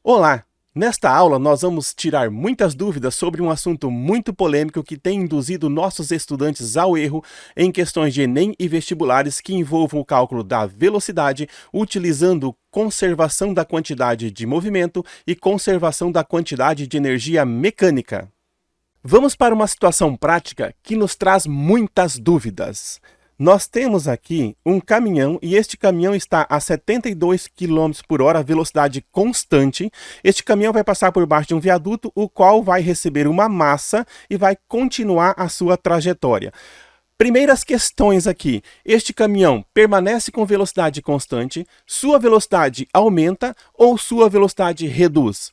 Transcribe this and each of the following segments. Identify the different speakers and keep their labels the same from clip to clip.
Speaker 1: Olá! Nesta aula, nós vamos tirar muitas dúvidas sobre um assunto muito polêmico que tem induzido nossos estudantes ao erro em questões de Enem e vestibulares que envolvam o cálculo da velocidade, utilizando conservação da quantidade de movimento e conservação da quantidade de energia mecânica. Vamos para uma situação prática que nos traz muitas dúvidas. Nós temos aqui um caminhão e este caminhão está a 72 km por hora, velocidade constante. Este caminhão vai passar por baixo de um viaduto, o qual vai receber uma massa e vai continuar a sua trajetória. Primeiras questões aqui. Este caminhão permanece com velocidade constante, sua velocidade aumenta ou sua velocidade reduz?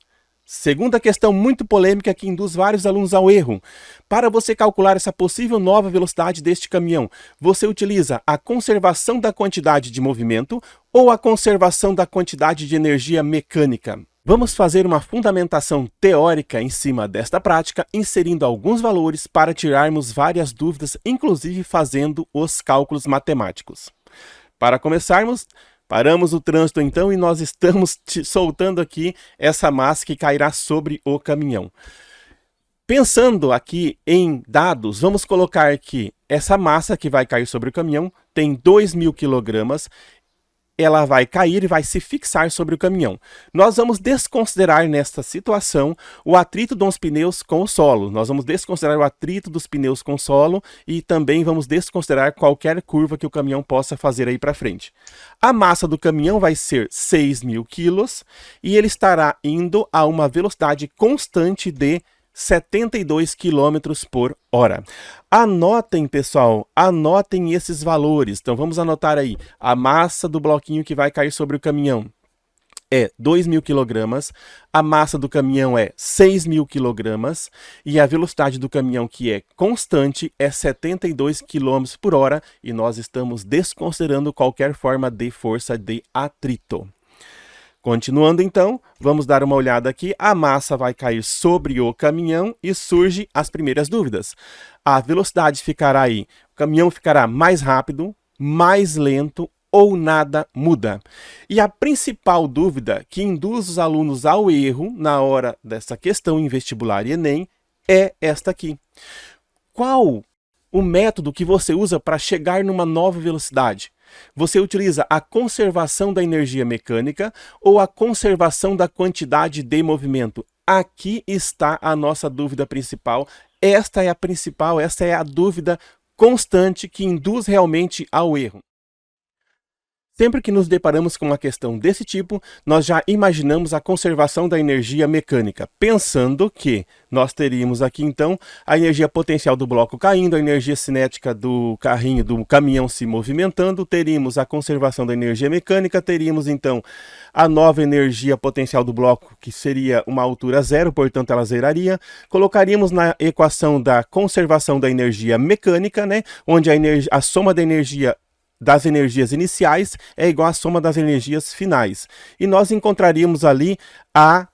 Speaker 1: Segunda questão muito polêmica que induz vários alunos ao erro. Para você calcular essa possível nova velocidade deste caminhão, você utiliza a conservação da quantidade de movimento ou a conservação da quantidade de energia mecânica? Vamos fazer uma fundamentação teórica em cima desta prática, inserindo alguns valores para tirarmos várias dúvidas, inclusive fazendo os cálculos matemáticos. Para começarmos, paramos o trânsito então e nós estamos soltando aqui essa massa que cairá sobre o caminhão. Pensando aqui em dados, vamos colocar que essa massa que vai cair sobre o caminhão tem 2.000 kg. Ela vai cair e vai se fixar sobre o caminhão. Nós vamos desconsiderar nesta situação o atrito dos pneus com o solo. Nós vamos desconsiderar o atrito dos pneus com o solo e também vamos desconsiderar qualquer curva que o caminhão possa fazer aí para frente. A massa do caminhão vai ser 6.000 kg e ele estará indo a uma velocidade constante de 72 km por hora. Anotem, pessoal, anotem esses valores. Então vamos anotar aí. A massa do bloquinho que vai cair sobre o caminhão é 2.000 kg, a massa do caminhão é 6.000 kg e a velocidade do caminhão, que é constante, é 72 km por hora e nós estamos desconsiderando qualquer forma de força de atrito. Continuando então, vamos dar uma olhada aqui. A massa vai cair sobre o caminhão e surgem as primeiras dúvidas. A velocidade ficará aí, o caminhão ficará mais rápido, mais lento ou nada muda? E a principal dúvida que induz os alunos ao erro na hora dessa questão em vestibular e Enem é esta aqui. Qual o método que você usa para chegar numa nova velocidade? Você utiliza a conservação da energia mecânica ou a conservação da quantidade de movimento? Aqui está a nossa dúvida principal. Esta é a principal, esta é a dúvida constante que induz realmente ao erro. Sempre que nos deparamos com uma questão desse tipo, nós já imaginamos a conservação da energia mecânica, pensando que nós teríamos aqui então a energia potencial do bloco caindo, a energia cinética do carrinho, do caminhão se movimentando, teríamos a conservação da energia mecânica, teríamos então a nova energia potencial do bloco, que seria uma altura zero, portanto ela zeraria, colocaríamos na equação da conservação da energia mecânica, né, onde a soma da energia das energias iniciais é igual à soma das energias finais. E nós encontraríamos ali a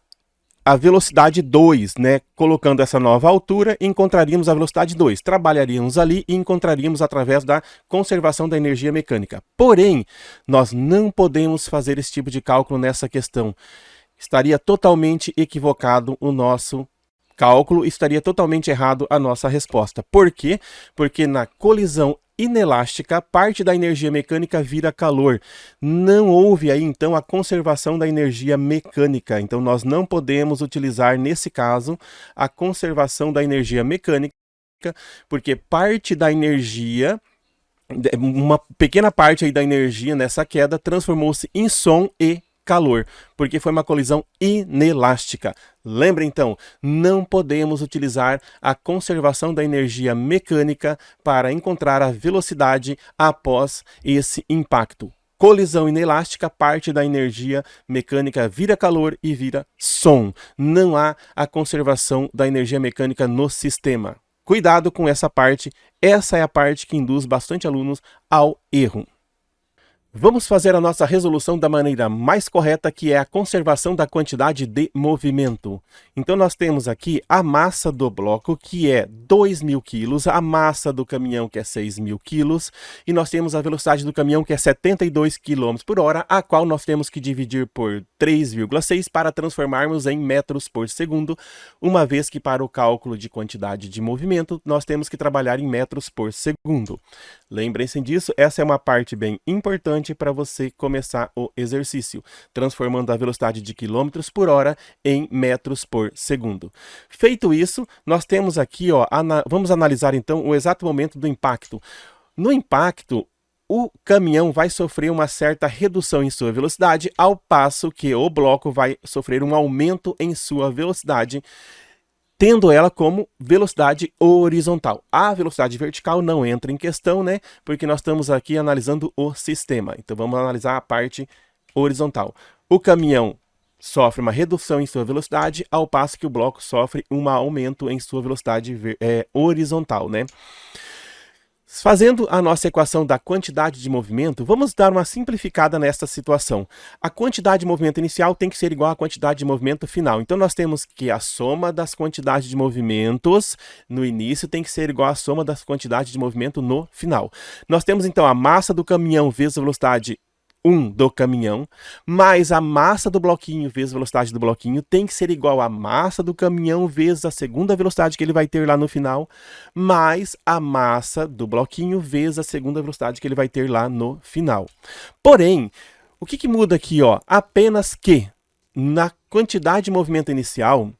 Speaker 1: velocidade 2, né? Colocando essa nova altura, encontraríamos a velocidade 2. Trabalharíamos ali e encontraríamos através da conservação da energia mecânica. Porém, nós não podemos fazer esse tipo de cálculo nessa questão. Estaria totalmente equivocado o nosso cálculo, estaria totalmente errado a nossa resposta. Por quê? Porque na colisão inelástica, parte da energia mecânica vira calor. Não houve aí então a conservação da energia mecânica. Então nós não podemos utilizar nesse caso a conservação da energia mecânica, porque parte da energia, uma pequena parte aí da energia nessa queda transformou-se em som e calor, porque foi uma colisão inelástica. Lembra então, não podemos utilizar a conservação da energia mecânica para encontrar a velocidade após esse impacto. Colisão inelástica, parte da energia mecânica vira calor e vira som. Não há a conservação da energia mecânica no sistema. Cuidado com essa parte, essa é a parte que induz bastante alunos ao erro. Vamos fazer a nossa resolução da maneira mais correta, que é a conservação da quantidade de movimento. Então, nós temos aqui a massa do bloco, que é 2.000 kg, a massa do caminhão, que é 6.000 kg, e nós temos a velocidade do caminhão, que é 72 km por hora, a qual nós temos que dividir por 3,6 para transformarmos em metros por segundo, uma vez que para o cálculo de quantidade de movimento, nós temos que trabalhar em metros por segundo. Lembrem-se disso, essa é uma parte bem importante para você começar o exercício, transformando a velocidade de quilômetros por hora em metros por segundo. Feito isso, nós temos aqui, ó, vamos analisar então o exato momento do impacto. No impacto, o caminhão vai sofrer uma certa redução em sua velocidade, ao passo que o bloco vai sofrer um aumento em sua velocidade, tendo ela como velocidade horizontal. A velocidade vertical não entra em questão, né? Porque nós estamos aqui analisando o sistema. Então vamos analisar a parte horizontal. O caminhão sofre uma redução em sua velocidade, ao passo que o bloco sofre um aumento em sua velocidade horizontal, né? Fazendo a nossa equação da quantidade de movimento, vamos dar uma simplificada nesta situação. A quantidade de movimento inicial tem que ser igual à quantidade de movimento final. Então, nós temos que a soma das quantidades de movimentos no início tem que ser igual à soma das quantidades de movimento no final. Nós temos, então, a massa do caminhão vezes a velocidade 1 do caminhão, mais a massa do bloquinho vezes a velocidade do bloquinho tem que ser igual à massa do caminhão vezes a segunda velocidade que ele vai ter lá no final, mais a massa do bloquinho vezes a segunda velocidade que ele vai ter lá no final. Porém, o que muda aqui, ó? Apenas que na quantidade de movimento inicial,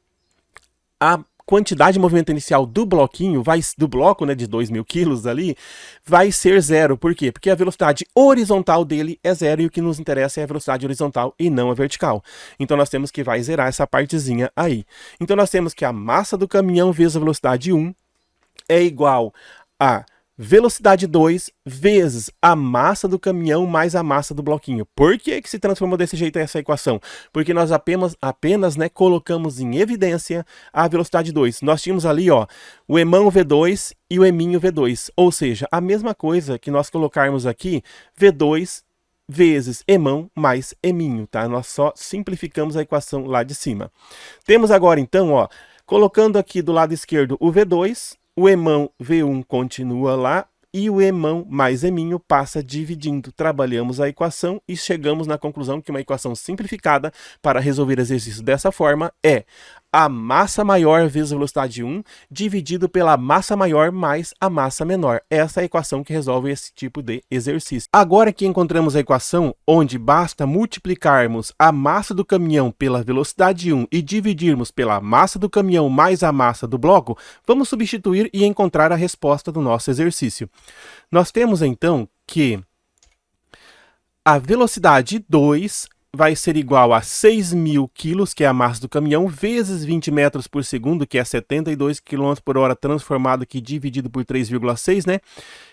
Speaker 1: a quantidade de movimento inicial do bloquinho, do bloco, né, de 2.000 kg ali, vai ser zero. Por quê? Porque a velocidade horizontal dele é zero e o que nos interessa é a velocidade horizontal e não a vertical. Então nós temos que vai zerar essa partezinha aí. Então nós temos que a massa do caminhão vezes a velocidade 1 é igual a velocidade 2 vezes a massa do caminhão mais a massa do bloquinho. Por que se transformou desse jeito essa equação? Porque nós apenas né, colocamos em evidência a velocidade 2. Nós tínhamos ali, ó, o emão V2 e o eminho V2. Ou seja, a mesma coisa que nós colocarmos aqui, V2 vezes emão mais eminho, tá? Nós só simplificamos a equação lá de cima. Temos agora, então, ó, colocando aqui do lado esquerdo o V2, o emão V1 continua lá e o emão mais eminho passa dividindo. Trabalhamos a equação e chegamos na conclusão que uma equação simplificada para resolver exercícios dessa forma é a massa maior vezes a velocidade 1 dividido pela massa maior mais a massa menor. Essa é a equação que resolve esse tipo de exercício. Agora que encontramos a equação onde basta multiplicarmos a massa do caminhão pela velocidade 1 e dividirmos pela massa do caminhão mais a massa do bloco, vamos substituir e encontrar a resposta do nosso exercício. Nós temos então que a velocidade 2 vai ser igual a 6.000 kg, que é a massa do caminhão, vezes 20 metros por segundo, que é 72 km por hora, transformado aqui, dividido por 3,6, né?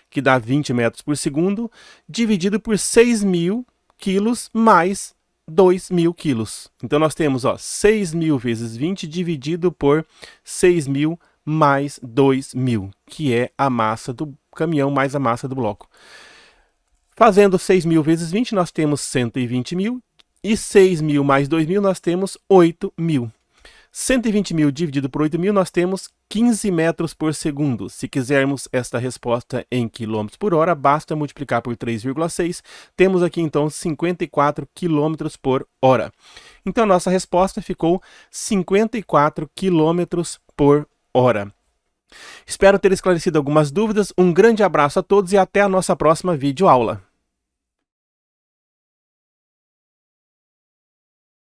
Speaker 1: Que dá 20 metros por segundo, dividido por 6.000 kg mais 2.000 kg. Então, nós temos, ó, 6.000 vezes 20 dividido por 6.000 mais 2.000, que é a massa do caminhão mais a massa do bloco. Fazendo 6.000 vezes 20, nós temos 120.000. E 6.000 mais 2.000, nós temos 8.000. 120.000 dividido por 8.000, nós temos 15 metros por segundo. Se quisermos esta resposta em quilômetros por hora, basta multiplicar por 3,6. Temos aqui, então, 54 quilômetros por hora. Então, nossa resposta ficou 54 quilômetros por hora. Espero ter esclarecido algumas dúvidas. Um grande abraço a todos e até a nossa próxima videoaula.